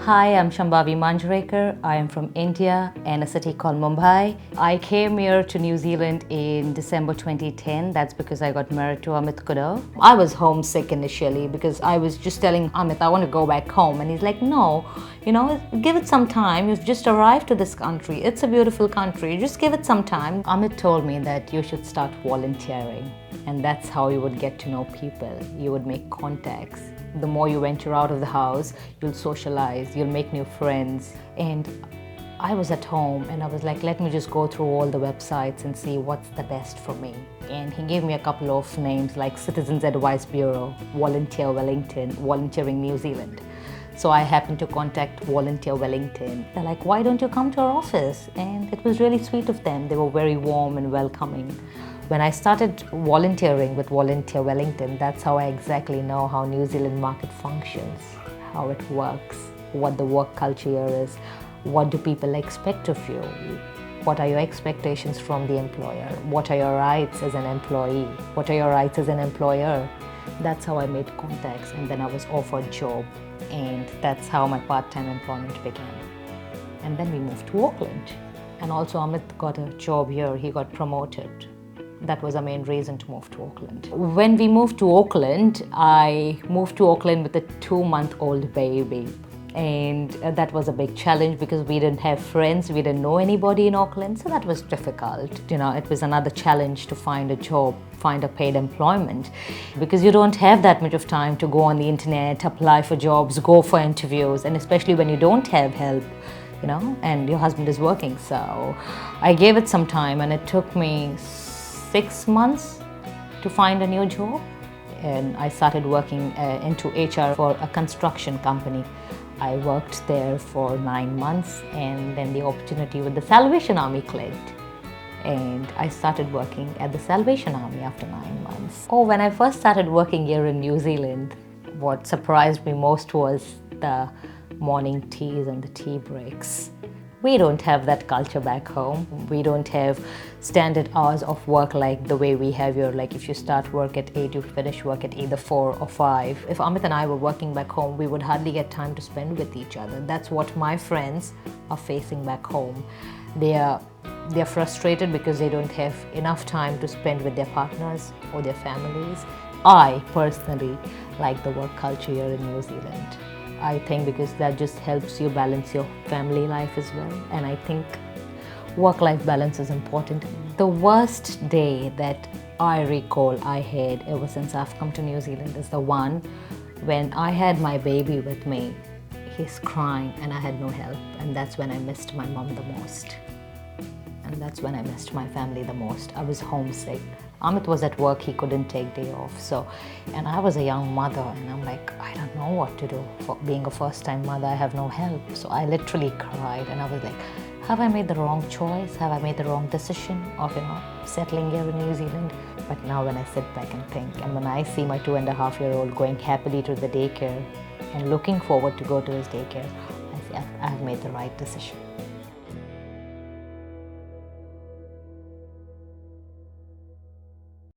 Hi, I'm Shambhavi Manjrekar. I am from India and a city called Mumbai. I came here to New Zealand in December 2010. That's because I got married to Amit Kudo. I was homesick initially because I was just telling Amit, I want to go back home. And he's like, no, give it some time. You've just arrived to this country. It's a beautiful country. Just give it some time. Amit told me that you should start volunteering. And that's how you would get to know people. You would make contacts. The more you venture out of the house, you'll socialize, you'll make new friends. And I was at home and I was like, let me just go through all the websites and see what's the best for me. And he gave me a couple of names like Citizens Advice Bureau, Volunteer Wellington, Volunteering New Zealand. So I happened to contact Volunteer Wellington. They're like, why don't you come to our office? And it was really sweet of them. They were very warm and welcoming. When I started volunteering with Volunteer Wellington, that's how I exactly know how New Zealand market functions, how it works, what the work culture here is, what do people expect of you, what are your expectations from the employer, what are your rights as an employee, what are your rights as an employer. That's how I made contacts, and then I was offered a job, and that's how my part-time employment began. And then we moved to Auckland, and also Amit got a job here, he got promoted. That was the main reason to move to Auckland. When we moved to Auckland, I moved to Auckland with a 2-month-old baby. And that was a big challenge because we didn't have friends, we didn't know anybody in Auckland, so that was difficult. It was another challenge to find a job, find a paid employment, because you don't have that much of time to go on the internet, apply for jobs, go for interviews, and especially when you don't have help, and your husband is working. So I gave it some time, and it took me 6 months to find a new job, and I started working into HR for a construction company. I worked there for 9 months, and then the opportunity with the Salvation Army clicked, and I started working at the Salvation Army after 9 months. When I first started working here in New Zealand, what surprised me most was the morning teas and the tea breaks. We don't have that culture back home. We don't have standard hours of work like the way we have here. Like if you start work at 8, you finish work at either 4 or 5. If Amit and I were working back home, we would hardly get time to spend with each other. That's what my friends are facing back home. They're frustrated because they don't have enough time to spend with their partners or their families. I personally like the work culture here in New Zealand. I think because that just helps you balance your family life as well. And I think work-life balance is important. The worst day that I recall I had ever since I've come to New Zealand is the one when I had my baby with me. He's crying and I had no help. And that's when I missed my mom the most. And that's when I missed my family the most. I was homesick. Amit was at work, he couldn't take day off. And I was a young mother, and I'm like, I don't know what to do. For being a first-time mother, I have no help. So I literally cried, and I was like, have I made the wrong choice? Have I made the wrong decision of, settling here in New Zealand? But now when I sit back and think, and when I see my 2.5-year-old going happily to the daycare and looking forward to go to his daycare, I say, I have made the right decision.